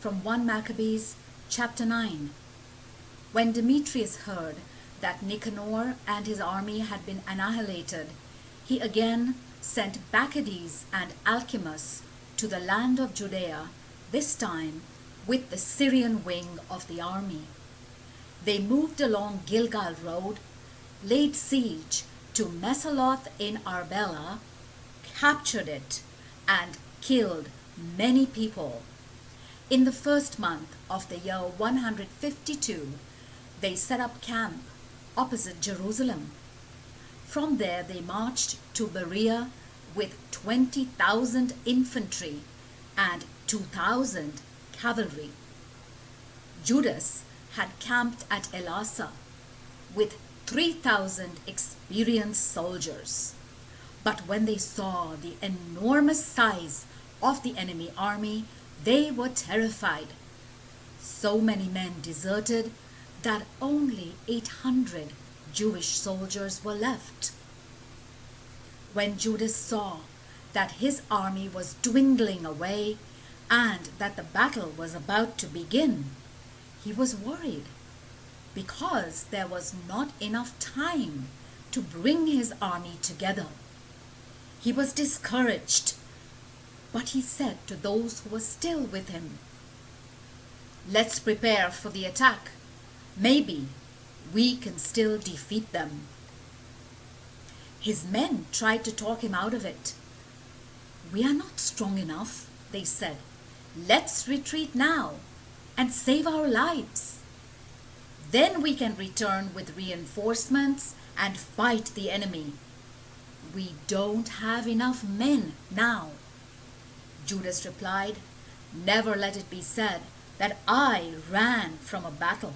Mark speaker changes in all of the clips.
Speaker 1: from 1 Maccabees chapter 9. When Demetrius heard that Nicanor and his army had been annihilated, he again sent Bacchides and Alcimus to the land of Judea, this time with the Syrian wing of the army. They moved along Gilgal road, laid siege to Mesaloth in Arbela, captured it, and killed many people. In the first month of the year 152, they set up camp opposite Jerusalem. From there they marched to Berea with 20,000 infantry and 2,000 cavalry. Judas had camped at Elasa with 3,000 experienced soldiers. But when they saw the enormous size of the enemy army, they were terrified. So many men deserted that only 800 Jewish soldiers were left. When Judas saw that his army was dwindling away and that the battle was about to begin, he was worried because there was not enough time to bring his army together. He was discouraged, but he said to those who were still with him, "Let's prepare for the attack. Maybe we can still defeat them." His men tried to talk him out of it. "We are not strong enough," they said. "Let's retreat now and save our lives. Then we can return with reinforcements and fight the enemy. We don't have enough men now." Judas replied, "Never let it be said that I ran from a battle.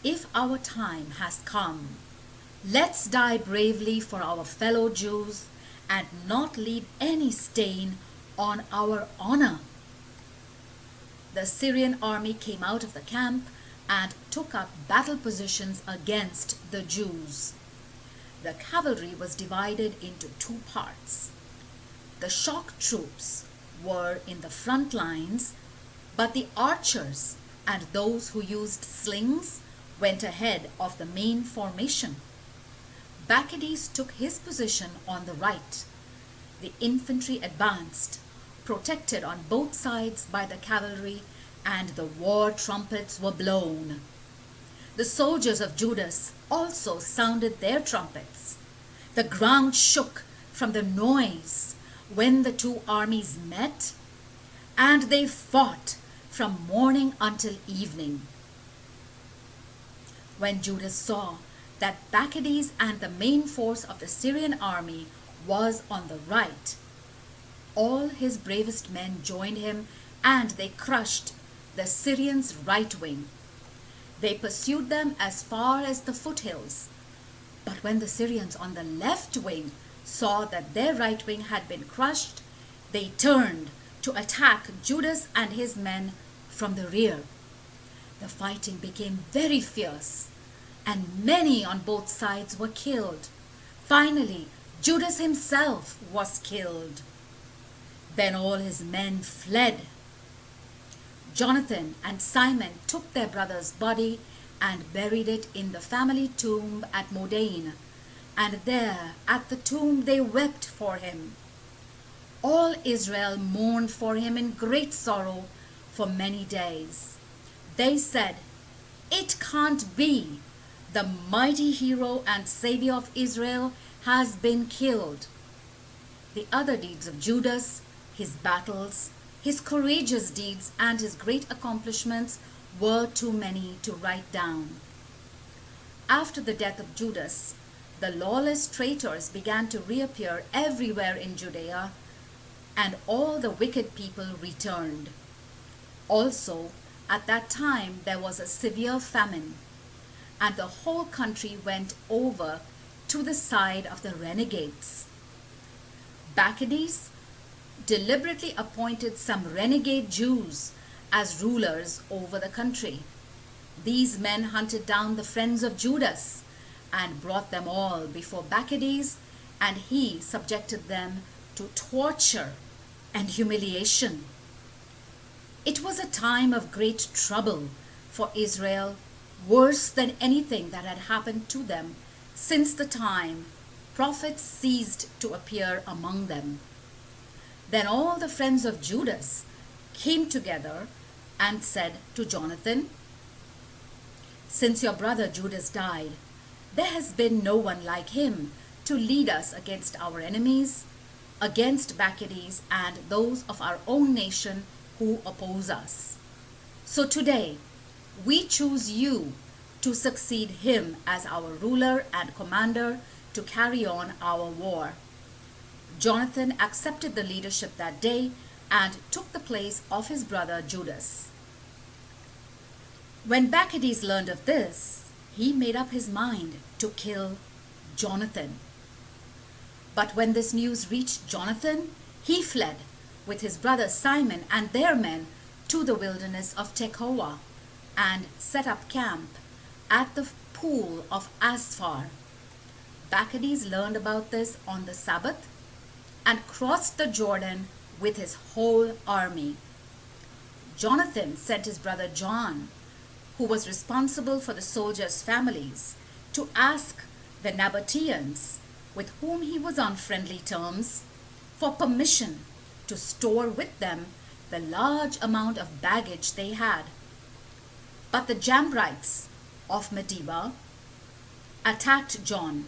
Speaker 1: If our time has come, let's die bravely for our fellow Jews and not leave any stain on our honor." The Syrian army came out of the camp and took up battle positions against the Jews. The cavalry was divided into two parts. The shock troops were in the front lines, but the archers and those who used slings went ahead of the main formation. Bacchides took his position on the right. The infantry advanced, protected on both sides by the cavalry, and the war trumpets were blown. The soldiers of Judas also sounded their trumpets. The ground shook from the noise when the two armies met, and they fought from morning until evening. When Judas saw that Bacchides and the main force of the Syrian army was on the right, all his bravest men joined him, and they crushed the Syrians' right wing. They pursued them as far as the foothills. But when the Syrians on the left wing saw that their right wing had been crushed, they turned to attack Judas and his men from the rear. The fighting became very fierce, and many on both sides were killed. Finally, Judas himself was killed. Then all his men fled. Jonathan and Simon took their brother's body and buried it in the family tomb at Modane, and there at the tomb they wept for him. All Israel mourned for him in great sorrow for many days. They said, "It can't be. The mighty hero and savior of Israel has been killed." The other deeds of Judas, his battles, his courageous deeds, and his great accomplishments were too many to write down. After the death of Judas, the lawless traitors began to reappear everywhere in Judea, and all the wicked people returned. Also, at that time there was a severe famine, and the whole country went over to the side of the renegades. Bacchides deliberately appointed some renegade Jews as rulers over the country. These men hunted down the friends of Judas and brought them all before Bacchides, and he subjected them to torture and humiliation. It was a time of great trouble for Israel, worse than anything that had happened to them since the time prophets ceased to appear among them. Then all the friends of Judas came together and said to Jonathan, "Since your brother Judas died, there has been no one like him to lead us against our enemies, against Maccabees and those of our own nation who oppose us. So today we choose you to succeed him as our ruler and commander to carry on our war." Jonathan accepted the leadership that day and took the place of his brother Judas. When Maccabees learned of this, he made up his mind to kill Jonathan. But when this news reached Jonathan, he fled with his brother Simon and their men to the wilderness of Tekoa and set up camp at the pool of Asphar. Maccabees learned about this on the Sabbath and crossed the Jordan with his whole army. Jonathan sent his brother John, who was responsible for the soldiers' families, to ask the Nabateans, with whom he was on friendly terms, for permission to store with them the large amount of baggage they had. But the Jambrites of Medeba attacked John,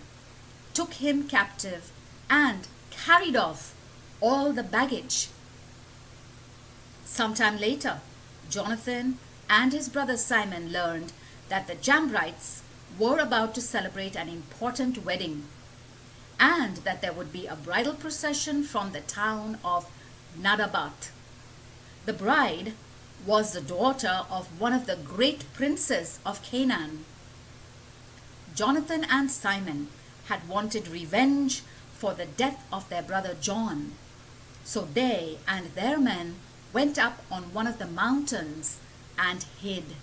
Speaker 1: took him captive, and carried off all the baggage. Sometime later, Jonathan and his brother Simon learned that the Jambrites were about to celebrate an important wedding, and that there would be a bridal procession from the town of Nadabat. The bride was the daughter of one of the great princes of Canaan. Jonathan and Simon had wanted revenge for the death of their brother John, so they and their men went up on one of the mountains and hid.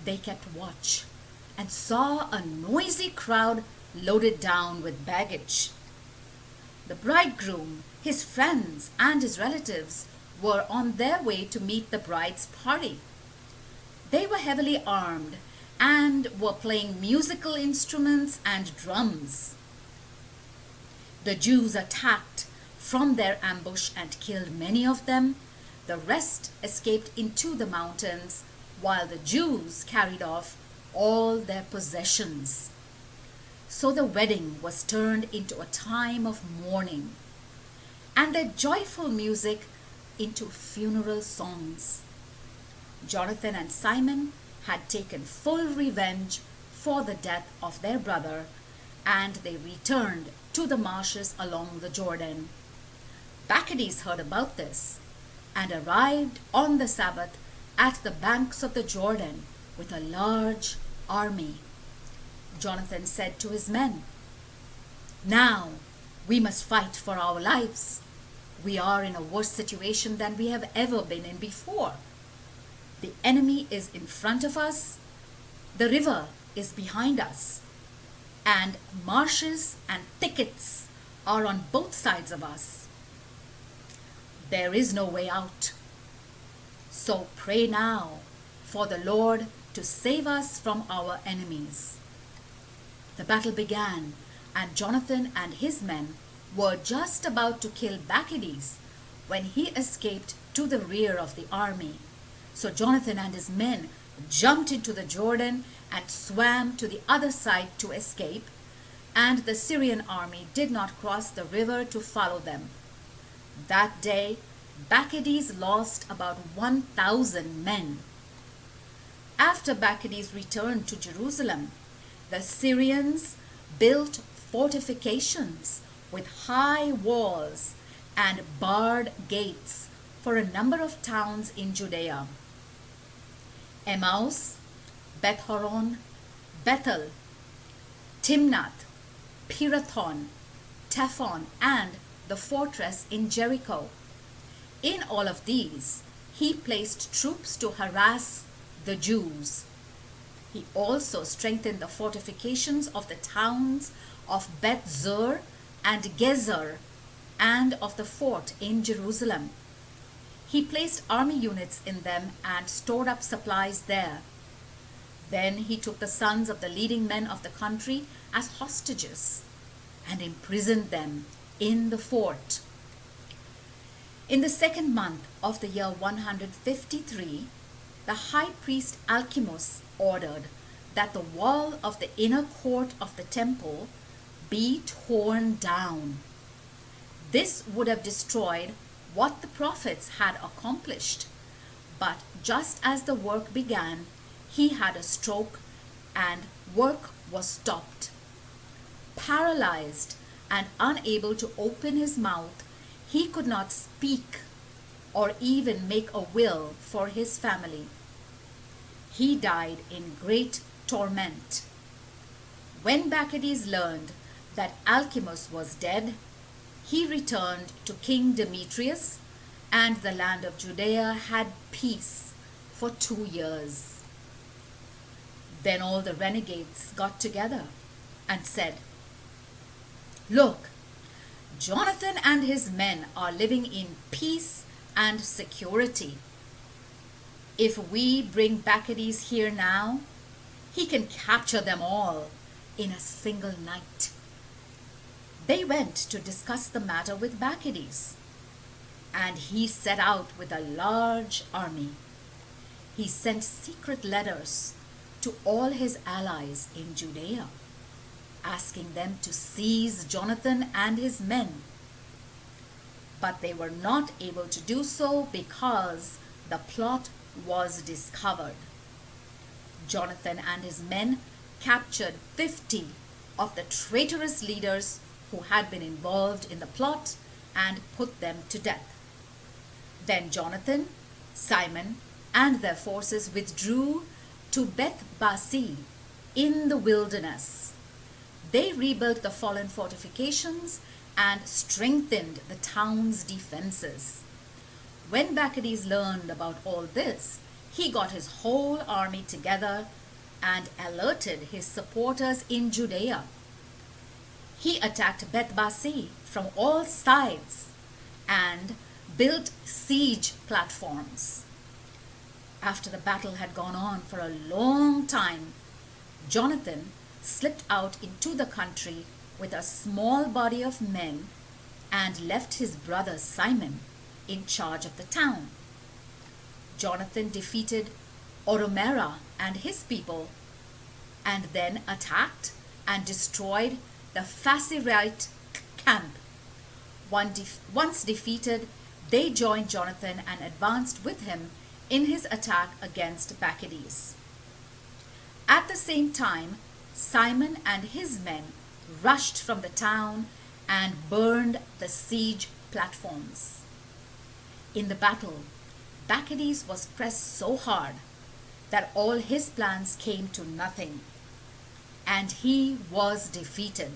Speaker 1: They kept watch and saw a noisy crowd loaded down with baggage. The bridegroom, his friends, and his relatives were on their way to meet the bride's party. They were heavily armed and were playing musical instruments and drums. The Jews attacked from their ambush and killed many of them. The rest escaped into the mountains, while the Jews carried off all their possessions. So the wedding was turned into a time of mourning, and their joyful music into funeral songs. Jonathan and Simon had taken full revenge for the death of their brother, and they returned to the marshes along the Jordan. Maccabees heard about this and arrived on the Sabbath at the banks of the Jordan with a large army. Jonathan said to his men, "Now we must fight for our lives. We are in a worse situation than we have ever been in before. The enemy is in front of us, the river is behind us, and marshes and thickets are on both sides of us. There is no way out. So pray now for the Lord to save us from our enemies." The battle began, and Jonathan and his men were just about to kill Maccabees when he escaped to the rear of the army. So Jonathan and his men jumped into the Jordan and swam to the other side to escape, and the Syrian army did not cross the river to follow them. That day, Maccabees lost about 1,000 men. After Maccabees returned to Jerusalem, the Syrians built fortifications with high walls and barred gates for a number of towns in Judea: Emmaus, Beth-horon, Bethel, Timnath, Pirathon, Taphon, and the fortress in Jericho. In all of these, he placed troops to harass the Jews. He also strengthened the fortifications of the towns of Beth-zur and Gezer and of the fort in Jerusalem. he placed army units in them and stored up supplies there. Then he took the sons of the leading men of the country as hostages and imprisoned them in the fort. In the second month of the year 153, the high priest Alcimus ordered that the wall of the inner court of the temple be torn down. This would have destroyed what the prophets had accomplished, but just as the work began, he had a stroke and work was stopped. Paralyzed and unable to open his mouth, he could not speak or even make a will for his family. He died in great torment. When Maccabees learned that Alcimus was dead, he returned to King Demetrius, and the land of Judea had peace for 2 years. Then all the renegades got together and said, "Look, Jonathan and his men are living in peace and security. If we bring Maccabees here now, he can capture them all in a single night." They went to discuss the matter with Maccabees, and he set out with a large army. He sent secret letters to all his allies in Judea, asking them to seize Jonathan and his men. But they were not able to do so because the plot was discovered. Jonathan and his men captured 50 of the traitorous leaders who had been involved in the plot and put them to death. Then Jonathan, Simon, and their forces withdrew to Beth-Basi in the wilderness. They rebuilt the fallen fortifications and strengthened the town's defenses. When Maccabees learned about all this, he got his whole army together and alerted his supporters in Judea. He attacked Beth-Basi from all sides and built siege platforms. After the battle had gone on for a long time, Jonathan slipped out into the country with a small body of men and left his brother Simon in charge of the town. Jonathan defeated Oromera and his people, and then attacked and destroyed the Phasirite camp. Once defeated, they joined Jonathan and advanced with him in his attack against Maccabees. At the same time, Simon and his men rushed from the town and burned the siege platforms. In the battle, Maccabees was pressed so hard that all his plans came to nothing, and he was defeated.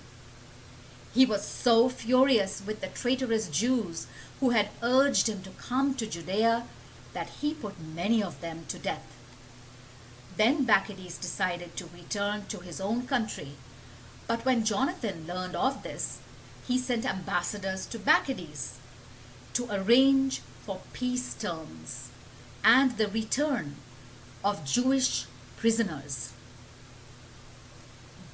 Speaker 1: He was so furious with the traitorous Jews who had urged him to come to Judea that he put many of them to death. Then Maccabees decided to return to his own country, but when Jonathan learned of this, he sent ambassadors to Maccabees to arrange for peace terms and the return of Jewish prisoners.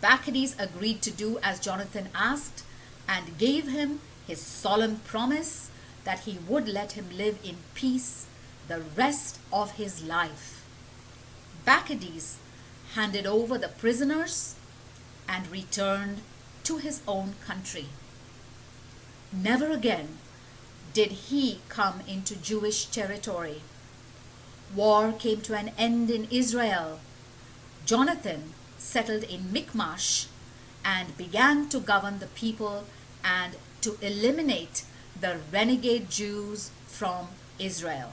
Speaker 1: Maccabees agreed to do as Jonathan asked and gave him his solemn promise that he would let him live in peace the rest of his life. Maccabees handed over the prisoners and returned to his own country. Never again did he come into Jewish territory. War came to an end in Israel. Jonathan settled in Michmash and began to govern the people and to eliminate the renegade Jews from Israel.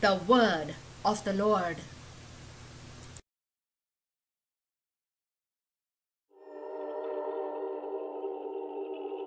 Speaker 1: The word of the Lord.